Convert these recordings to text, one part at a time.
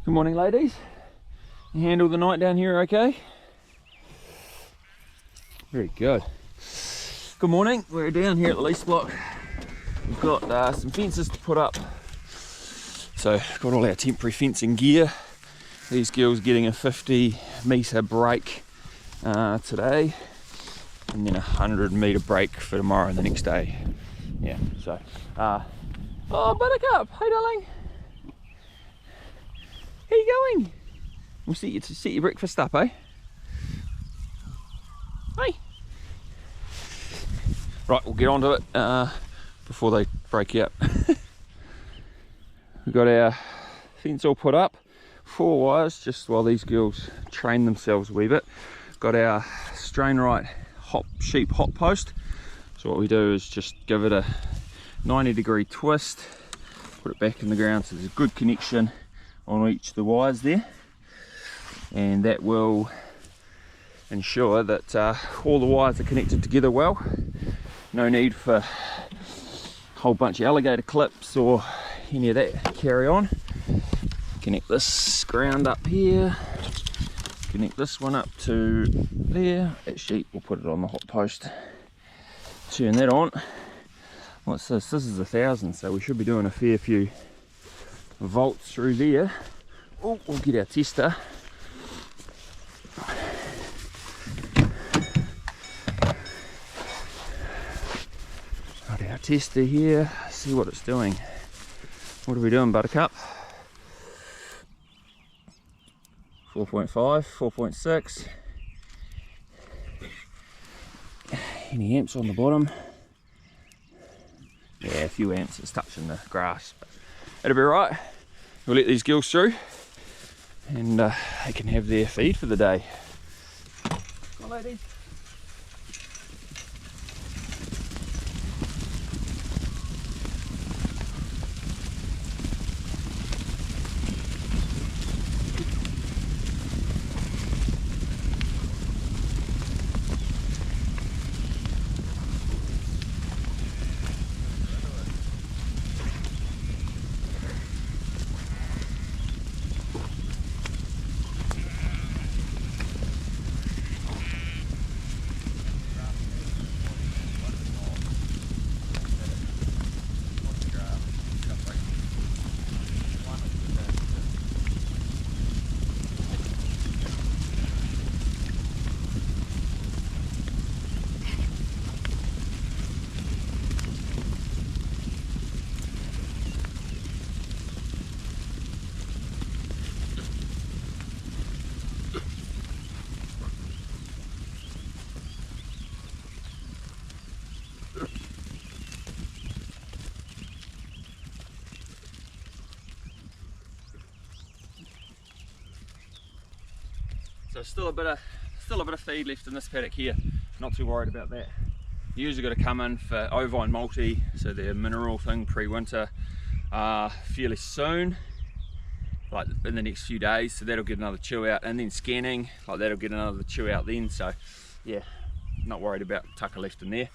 Good morning, ladies. You handle the night down here okay? Very good. Good morning. We're down here at the Livestock. We've got some fences to put up. So got all our temporary fencing gear. These girls getting a 50 metre break today, and then a 100 metre break for tomorrow and the next day. Yeah, so oh, Buttercup, hey darling, how you going? We'll set your breakfast up, eh? Hey. Right, we'll get on to it before they break you up. We've got our fence all put up, 4 wires, just while these girls train themselves a wee bit. Got our strain right sheep hot post. So what we do is just give it a 90-degree twist, put it back in the ground so there's a good connection on each of the wires there, and that will ensure that all the wires are connected together well. No need for a whole bunch of alligator clips or any of that carry on. Connect this ground up here, connect this one up to there. That sheet, we'll put it on the hot post, turn that on. What's this? This is 1,000, so we should be doing a fair few volts through there. Oh, we'll get our tester. Got our tester here, see what it's doing. What are we doing, Buttercup? 4.5, 4.6. Any amps on the bottom? Yeah, a few amps. It's touching the grass, but it'll be right. We'll let these girls through, and they can have their feed for the day. Come on, ladies. So still a bit of feed left in this paddock here. Not too worried about that. You usually got to come in for ovine multi, so their mineral thing pre-winter, fairly soon, like in the next few days. So that'll get another chew out, and then scanning, like that'll get another chew out then. So yeah, not worried about tucker left in there.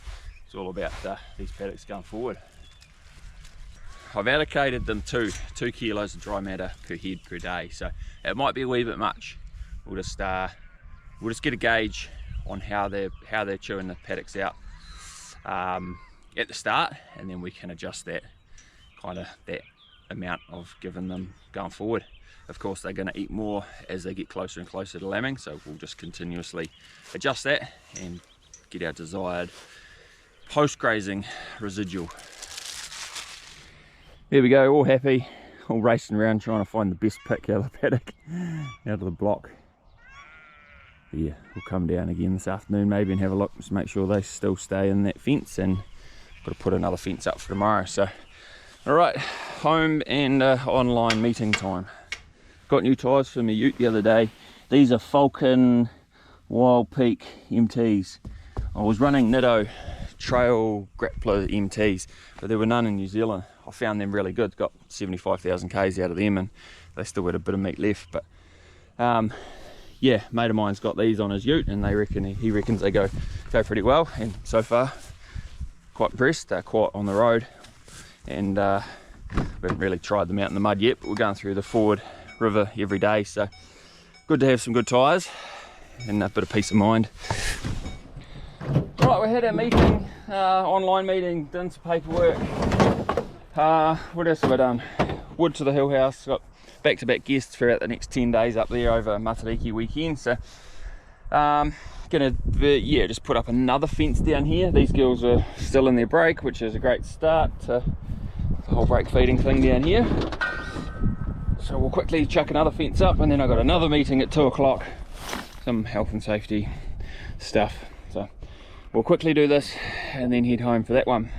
It's all about these paddocks going forward. I've allocated them 2 kilos of dry matter per head per day, so it might be a wee bit much. We'll just get a gauge on how they're chewing the paddocks out at the start, and then we can adjust that amount of giving them going forward. Of course, they're going to eat more as they get closer and closer to lambing, so we'll just continuously adjust that and get our desired post-grazing residual. There we go, all happy, all racing around trying to find the best pick out of the paddock, out of the block. But yeah, we'll come down again this afternoon maybe and have a look, just make sure they still stay in that fence, and got to put another fence up for tomorrow. So alright, home and online meeting time. Got new tyres for my ute the other day. These are Falcon Wild Peak MTs. I was running Nitto Trail Grappler MTs, but there were none in New Zealand. I found them really good, got 75,000 Ks out of them, and they still had a bit of meat left. But yeah, mate of mine's got these on his ute, and he reckons they go pretty well, and so far quite impressed. They're quite on the road, and we haven't really tried them out in the mud yet, but we're going through the forward river every day, so good to have some good tyres and a bit of peace of mind. Right, we had our meeting, online meeting, done some paperwork. What else have I done? Wood to the Hill House, got back-to-back guests throughout the next 10 days up there over Matariki weekend, so gonna just put up another fence down here. These girls are still in their break, which is a great start to the whole break feeding thing down here. So we'll quickly chuck another fence up, and then I've got another meeting at 2 o'clock, some health and safety stuff. So we'll quickly do this and then head home for that one.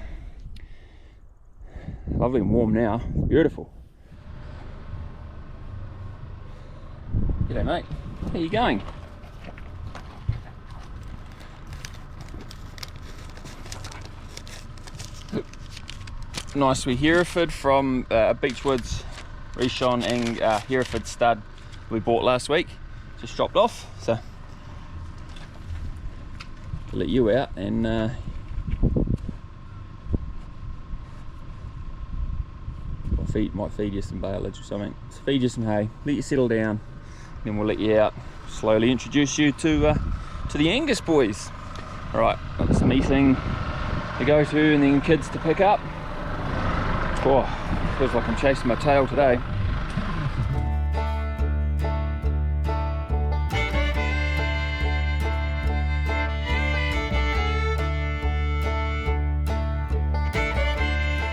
Lovely and warm now, beautiful. G'day mate, how you going? Nice wee Hereford from Beechwoods, Rishon and Hereford stud we bought last week. Just dropped off, so I'll let you out and might feed you some baleage or something. So feed you some hay, let you settle down, then we'll let you out, slowly introduce you to the Angus boys. Alright, got this meeting to go to and then kids to pick up. Oh, feels like I'm chasing my tail today.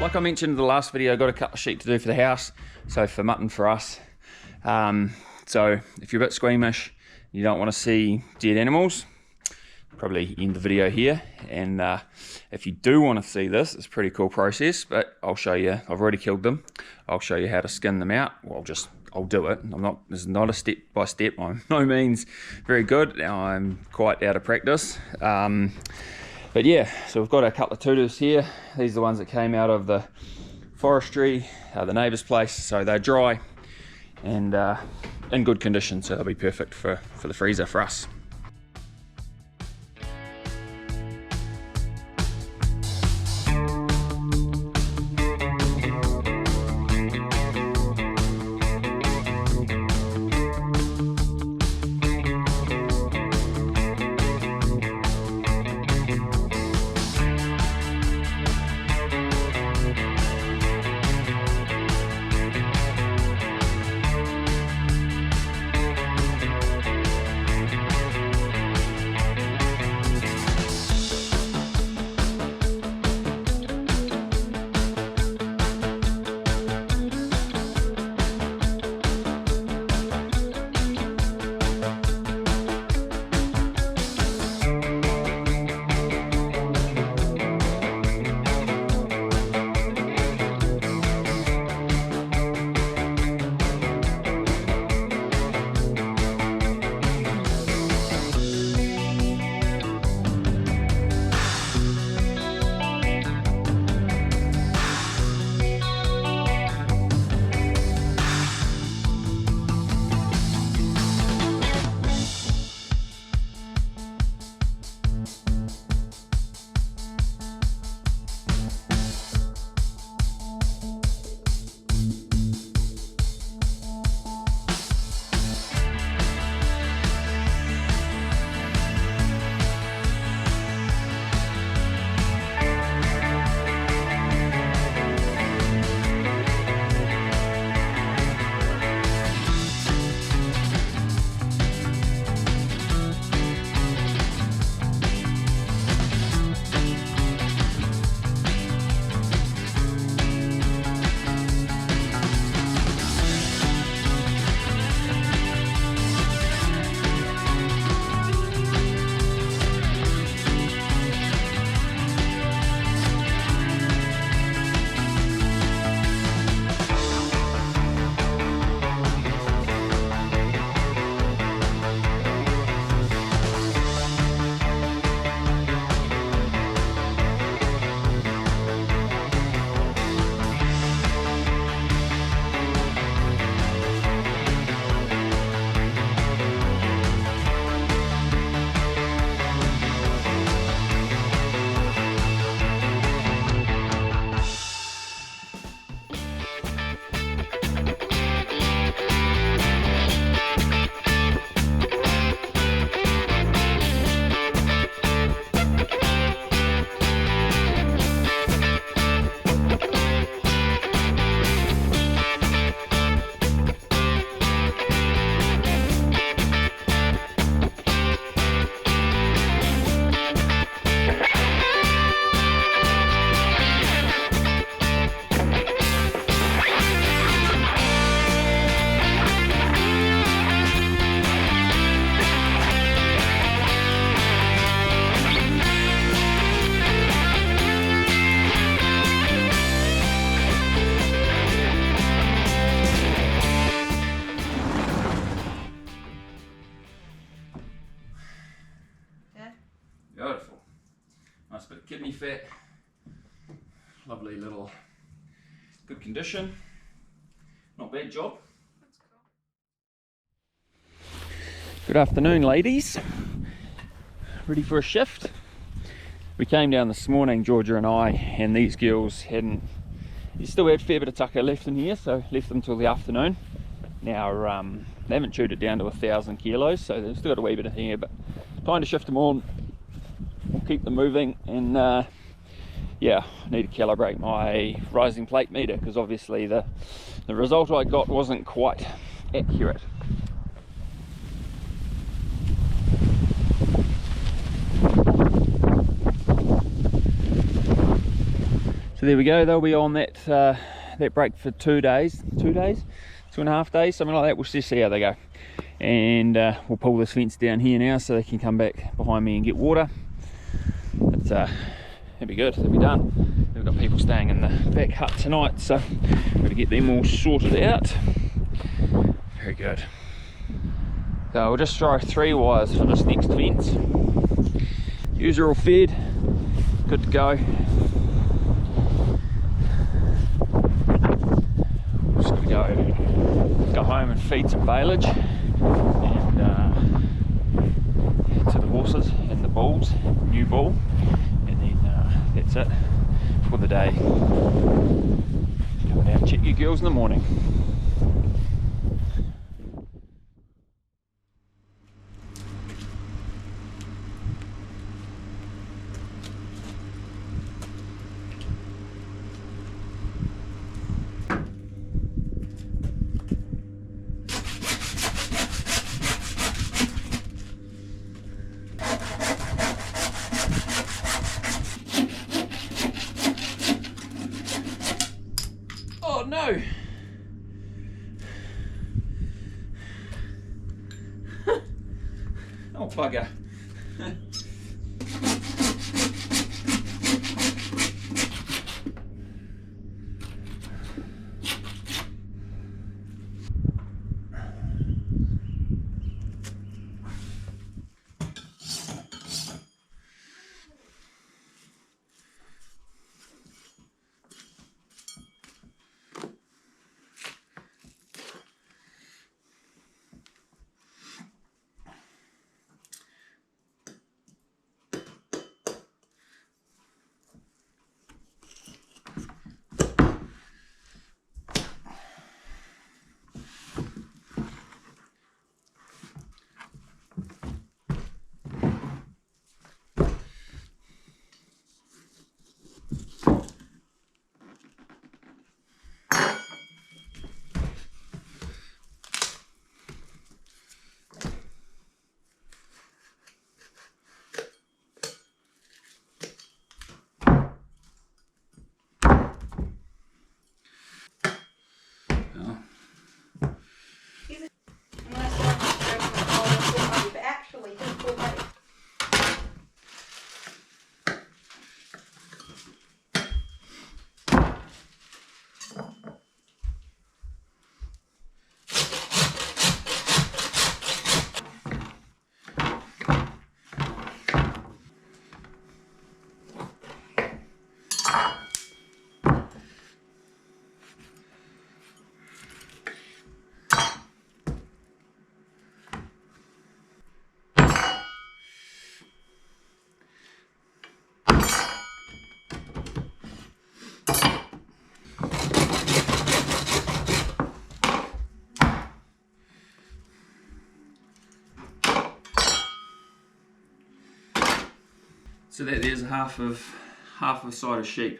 Like I mentioned in the last video, I got a couple of sheep to do for the house, so for mutton for us. So if you're a bit squeamish, you don't want to see dead animals, probably end the video here. And if you do want to see this, it's a pretty cool process, but I'll show you. I've already killed them. I'll show you how to skin them out. Well, I'll do it. This is not a step by step. I'm no means very good. I'm quite out of practice. But yeah, so we've got a couple of tutors here. These are the ones that came out of the forestry, the neighbour's place. So they're dry and in good condition, so they'll be perfect for the freezer for us. kidney fat, lovely little, good condition, not bad job. Good afternoon, ladies. Ready for a shift? We came down this morning, Georgia and I, and these girls you still had a fair bit of tucker left in here, so left them till the afternoon. Now they haven't chewed it down to 1,000 kilos, so they've still got a wee bit in here, but time to shift them on. We'll keep them moving, and yeah, I need to calibrate my rising plate meter because obviously the result I got wasn't quite accurate. So there we go, they'll be on that break for 2 days, 2.5 days, something like that. We'll just see how they go. And we'll pull this fence down here now so they can come back behind me and get water. But that'd be good, they'll be done. We've got people staying in the back hut tonight, so we've got to get them all sorted out. Very good. So we'll just throw 3 wires for this next fence. Ewes are all fed, good to go. Just got to go home and feed some baleage and to the horses and the bulls, new bull, and then that's it for the day. Come out, check your girls in the morning. Oh no! Oh bugger! So there's half of a side of sheep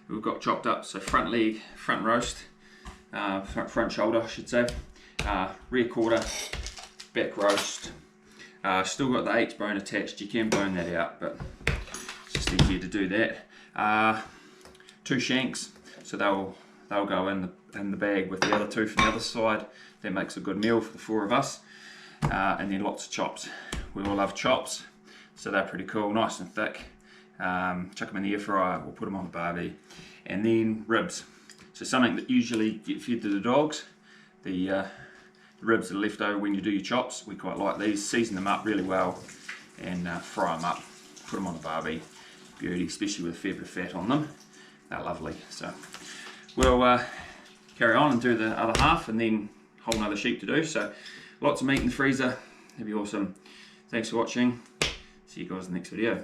that we've got chopped up. So front leg, front roast, front shoulder I should say, rear quarter, back roast. Still got the H-bone attached. You can bone that out, but it's just easier to do that. 2 shanks, so they'll go in the bag with the other 2 from the other side. That makes a good meal for the 4 of us. And then lots of chops. We all love chops. So they're pretty cool, nice and thick. Chuck them in the air fryer, we'll put them on the barbie. And then ribs. So something that usually get fed to the dogs. The ribs that are left over when you do your chops, we quite like these. Season them up really well and fry them up. Put them on the barbie beauty, especially with a fair bit of fat on them. They're lovely. So we'll carry on and do the other half, and then a whole nother sheep to do. So lots of meat in the freezer. That'd be awesome. Thanks for watching. See you guys in the next video.